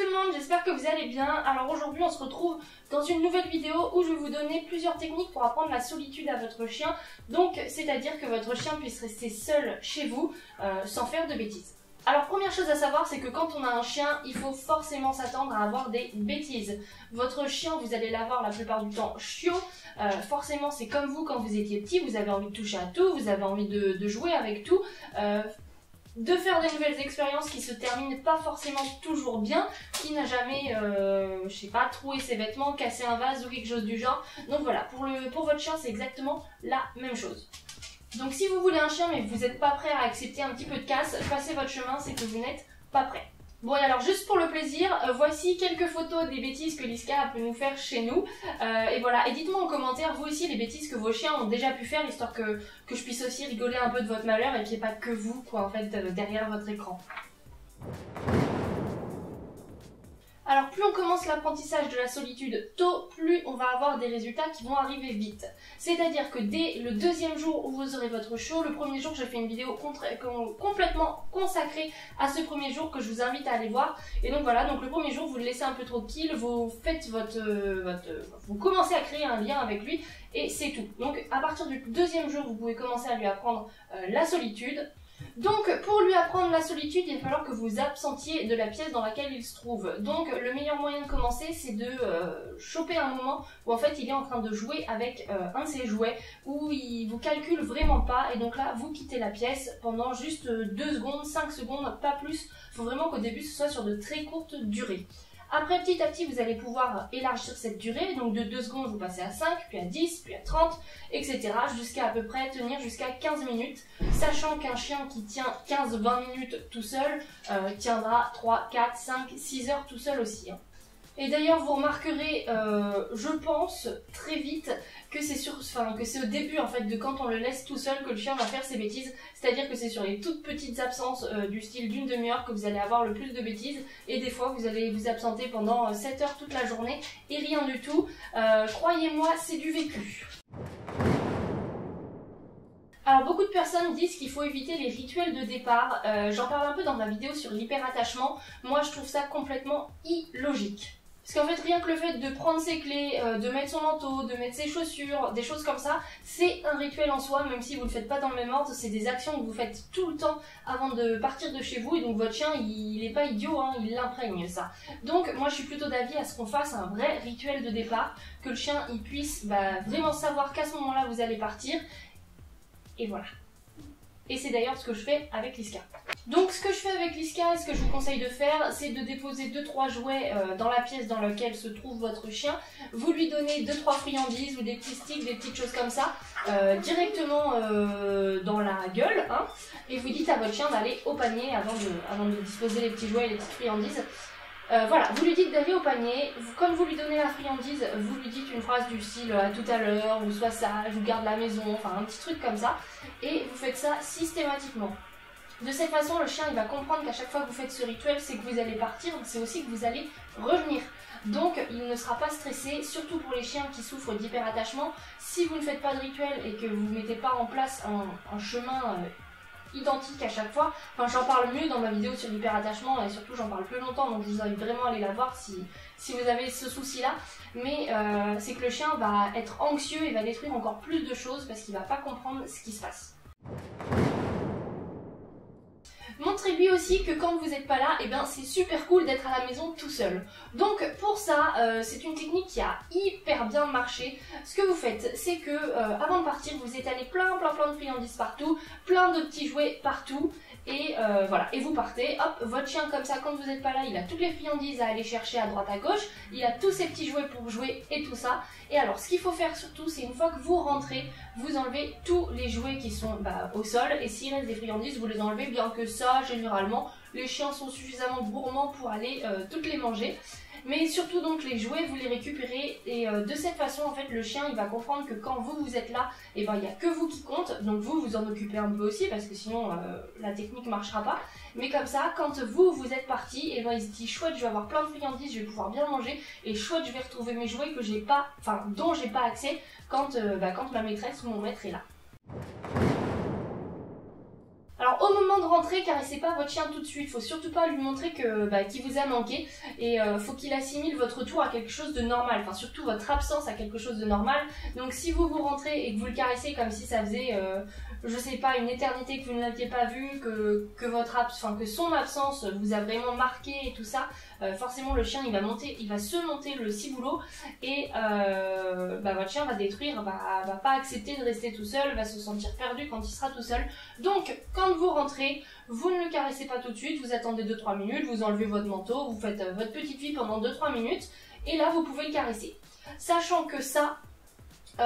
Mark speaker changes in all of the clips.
Speaker 1: tout le monde, j'espère que vous allez bien. Alors aujourd'hui on se retrouve dans une nouvelle vidéo où je vais vous donner plusieurs techniques pour apprendre la solitude à votre chien. Donc c'est-à-dire que votre chien puisse rester seul chez vous sans faire de bêtises. Alors première chose à savoir, c'est que quand on a un chien, il faut forcément s'attendre à avoir des bêtises. Votre chien, vous allez l'avoir la plupart du temps chiot. Forcément c'est comme vous quand vous étiez petit, vous avez envie de toucher à tout, vous avez envie de jouer avec tout. De faire des nouvelles expériences qui se terminent pas forcément toujours bien, qui n'a jamais, je sais pas, troué ses vêtements, cassé un vase ou quelque chose du genre. Donc voilà, pour votre chien c'est exactement la même chose. Donc si vous voulez un chien mais que vous n'êtes pas prêt à accepter un petit peu de casse, passez votre chemin, c'est que vous n'êtes pas prêt. Bon et alors juste pour le plaisir, voici quelques photos des bêtises que Liska peut nous faire chez nous. Et voilà, et dites-moi en commentaire vous aussi les bêtises que vos chiens ont déjà pu faire, histoire que je puisse aussi rigoler un peu de votre malheur et qu'il n'y ait pas que vous quoi en fait derrière votre écran. Alors plus on commence l'apprentissage de la solitude tôt, plus on va avoir des résultats qui vont arriver vite. C'est-à-dire que dès le deuxième jour où vous aurez votre chiot, le premier jour j'ai fait une vidéo complètement consacrée à ce premier jour que je vous invite à aller voir. Et donc voilà, donc le premier jour vous le laissez un peu tranquille, vous faites vous commencez à créer un lien avec lui et c'est tout. Donc à partir du deuxième jour vous pouvez commencer à lui apprendre la solitude. Donc pour lui apprendre la solitude, il va falloir que vous absentiez de la pièce dans laquelle il se trouve. Donc le meilleur moyen de commencer c'est de choper un moment où en fait il est en train de jouer avec un de ses jouets, où il vous calcule vraiment pas et donc là vous quittez la pièce pendant juste 2 secondes, 5 secondes, pas plus. Il faut vraiment qu'au début ce soit sur de très courtes durées. Après petit à petit vous allez pouvoir élargir cette durée, donc de 2 secondes vous passez à 5, puis à 10, puis à 30, etc. jusqu'à peu près tenir jusqu'à 15 minutes, sachant qu'un chien qui tient 15-20 minutes tout seul tiendra 3, 4, 5, 6 heures tout seul aussi. Et d'ailleurs vous remarquerez, je pense, très vite que c'est au début en fait de quand on le laisse tout seul que le chien va faire ses bêtises. C'est-à-dire que c'est sur les toutes petites absences du style d'une demi-heure que vous allez avoir le plus de bêtises. Et des fois vous allez vous absenter pendant 7 heures toute la journée et rien du tout. Croyez-moi, c'est du vécu. Alors beaucoup de personnes disent qu'il faut éviter les rituels de départ. J'en parle un peu dans ma vidéo sur l'hyperattachement. Moi je trouve ça complètement illogique. Parce qu'en fait, rien que le fait de prendre ses clés, de mettre son manteau, de mettre ses chaussures, des choses comme ça, c'est un rituel en soi, même si vous ne le faites pas dans le même ordre, c'est des actions que vous faites tout le temps avant de partir de chez vous, et donc votre chien, il n'est pas idiot, hein, il l'imprègne ça. Donc moi je suis plutôt d'avis à ce qu'on fasse un vrai rituel de départ, que le chien il puisse vraiment savoir qu'à ce moment-là vous allez partir, et voilà. Et c'est d'ailleurs ce que je fais avec Liska. Donc ce que je fais avec Liska et ce que je vous conseille de faire, c'est de déposer 2-3 jouets dans la pièce dans laquelle se trouve votre chien. Vous lui donnez 2-3 friandises ou des petits sticks, des petites choses comme ça, directement dans la gueule. Hein, et vous dites à votre chien d'aller au panier avant de disposer les petits jouets et les petites friandises. Voilà, vous lui dites d'aller au panier, comme vous lui donnez la friandise, vous lui dites une phrase du style à tout à l'heure, ou sois sage, ou garde la maison, enfin un petit truc comme ça, et vous faites ça systématiquement. De cette façon, le chien il va comprendre qu'à chaque fois que vous faites ce rituel, c'est que vous allez partir, c'est aussi que vous allez revenir. Donc il ne sera pas stressé, surtout pour les chiens qui souffrent d'hyperattachement. Si vous ne faites pas de rituel et que vous ne mettez pas en place un chemin identique à chaque fois, enfin j'en parle mieux dans ma vidéo sur l'hyperattachement et surtout j'en parle plus longtemps, donc je vous invite vraiment à aller la voir si vous avez ce souci là, mais c'est que le chien va être anxieux et va détruire encore plus de choses parce qu'il va pas comprendre ce qui se passe. Montrez-lui aussi que quand vous n'êtes pas là, eh ben, c'est super cool d'être à la maison tout seul. Donc pour ça, c'est une technique qui a hyper bien marché. Ce que vous faites, c'est que avant de partir, vous étalez plein de friandises partout, plein de petits jouets partout, et voilà. Et vous partez, hop, votre chien comme ça, quand vous n'êtes pas là, il a toutes les friandises à aller chercher à droite à gauche, il a tous ses petits jouets pour jouer et tout ça. Et alors, ce qu'il faut faire surtout, c'est une fois que vous rentrez, vous enlevez tous les jouets qui sont au sol, et s'il reste des friandises, vous les enlevez, bien que ça, généralement, les chiens sont suffisamment gourmands pour aller toutes les manger. Mais surtout donc les jouets, vous les récupérez et de cette façon en fait le chien il va comprendre que quand vous êtes là, et ben il n'y a que vous qui compte, donc vous en occupez un peu aussi parce que sinon la technique ne marchera pas. Mais comme ça, quand vous êtes parti, et ben il se dit chouette, je vais avoir plein de friandises, je vais pouvoir bien manger et chouette, je vais retrouver mes jouets que j'ai pas, dont j'ai pas accès quand ma maîtresse ou mon maître est là. Alors Alors au moment de rentrer, caressez pas votre chien tout de suite, faut surtout pas lui montrer qu'il vous a manqué et faut qu'il assimile votre retour à quelque chose de normal, enfin surtout votre absence à quelque chose de normal. Donc si vous rentrez et que vous le caressez comme si ça faisait je sais pas, une éternité que vous ne l'aviez pas vu, que son absence vous a vraiment marqué et tout ça, forcément le chien il va se monter le ciboulot et votre chien va détruire, va pas accepter de rester tout seul, va se sentir perdu quand il sera tout seul. Donc quand vous rentrez, vous ne le caressez pas tout de suite, vous attendez 2-3 minutes, vous enlevez votre manteau, vous faites votre petite vie pendant 2-3 minutes et là vous pouvez le caresser. Sachant que ça,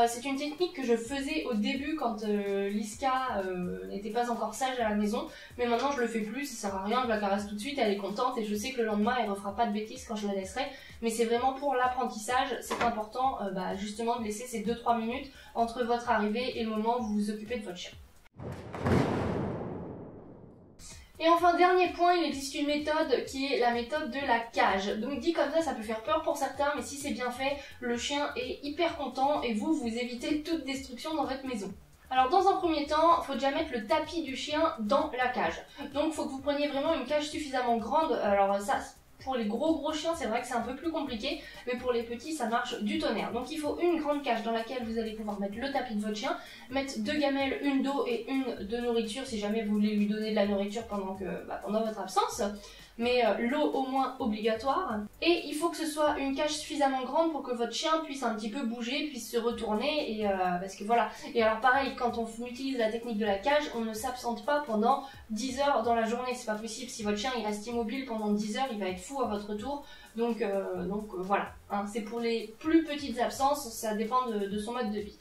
Speaker 1: c'est une technique que je faisais au début quand Liska n'était pas encore sage à la maison, mais maintenant je le fais plus, ça sert à rien, je la caresse tout de suite, elle est contente et je sais que le lendemain elle ne refera pas de bêtises quand je la laisserai, mais c'est vraiment pour l'apprentissage, c'est important justement de laisser ces 2-3 minutes entre votre arrivée et le moment où vous vous occupez de votre chien. Et enfin, dernier point, il existe une méthode qui est la méthode de la cage. Donc dit comme ça peut faire peur pour certains, mais si c'est bien fait, le chien est hyper content et vous évitez toute destruction dans votre maison. Alors dans un premier temps, il faut déjà mettre le tapis du chien dans la cage. Donc il faut que vous preniez vraiment une cage suffisamment grande. Alors ça, pour les gros chiens, c'est vrai que c'est un peu plus compliqué, mais pour les petits, ça marche du tonnerre. Donc il faut une grande cage dans laquelle vous allez pouvoir mettre le tapis de votre chien, mettre 2 gamelles, une d'eau et une de nourriture si jamais vous voulez lui donner de la nourriture pendant votre absence. Mais l'eau au moins obligatoire. Et il faut que ce soit une cage suffisamment grande pour que votre chien puisse un petit peu bouger, puisse se retourner. Et parce que voilà. Et alors pareil, quand on utilise la technique de la cage, on ne s'absente pas pendant 10 heures dans la journée. C'est pas possible. Si votre chien il reste immobile pendant 10 heures, il va être fou à votre tour. Donc voilà. Hein, c'est pour les plus petites absences, ça dépend de son mode de vie.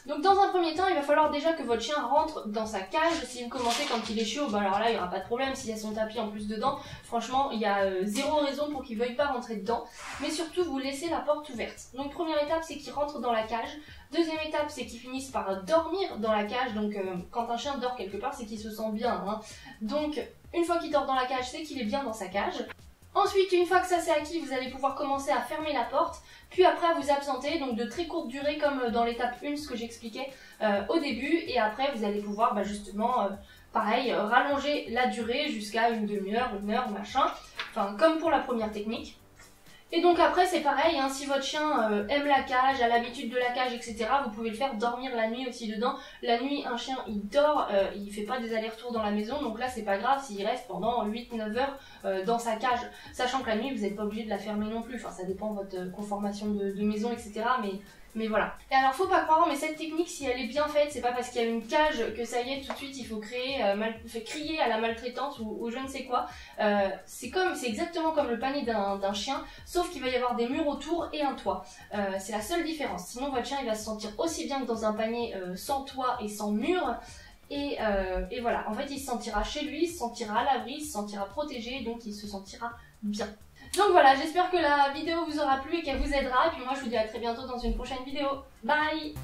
Speaker 1: Donc dans un premier temps, il va falloir déjà que votre chien rentre dans sa cage. Si vous commencez quand il est chaud, alors là il n'y aura pas de problème. S'il y a son tapis en plus dedans, franchement il y a zéro raison pour qu'il ne veuille pas rentrer dedans. Mais surtout vous laissez la porte ouverte. Donc première étape c'est qu'il rentre dans la cage. Deuxième étape c'est qu'il finisse par dormir dans la cage. Donc quand un chien dort quelque part c'est qu'il se sent bien. Hein. Donc une fois qu'il dort dans la cage c'est qu'il est bien dans sa cage. Ensuite, une fois que ça c'est acquis, vous allez pouvoir commencer à fermer la porte, puis après à vous absenter, donc de très courte durée comme dans l'étape 1, ce que j'expliquais au début, et après vous allez pouvoir pareil, rallonger la durée jusqu'à une demi-heure, 1 heure, machin, enfin comme pour la première technique. Et donc après c'est pareil, hein, si votre chien aime la cage, a l'habitude de la cage, etc., vous pouvez le faire dormir la nuit aussi dedans. La nuit, un chien il dort, il fait pas des allers-retours dans la maison, donc là c'est pas grave s'il reste pendant 8-9 heures dans sa cage. Sachant que la nuit vous n'êtes pas obligé de la fermer non plus, enfin ça dépend de votre conformation de maison, etc. Mais voilà. Et alors faut pas croire, mais cette technique si elle est bien faite, c'est pas parce qu'il y a une cage que ça y est tout de suite il faut crier à la maltraitance ou je ne sais quoi. C'est exactement comme le panier d'un chien, sauf qu'il va y avoir des murs autour et un toit. C'est la seule différence. Sinon votre chien il va se sentir aussi bien que dans un panier sans toit et sans mur. Et voilà, en fait il se sentira chez lui, il se sentira à l'abri, il se sentira protégé, donc il se sentira bien. Donc voilà, j'espère que la vidéo vous aura plu et qu'elle vous aidera. Et puis moi je vous dis à très bientôt dans une prochaine vidéo. Bye!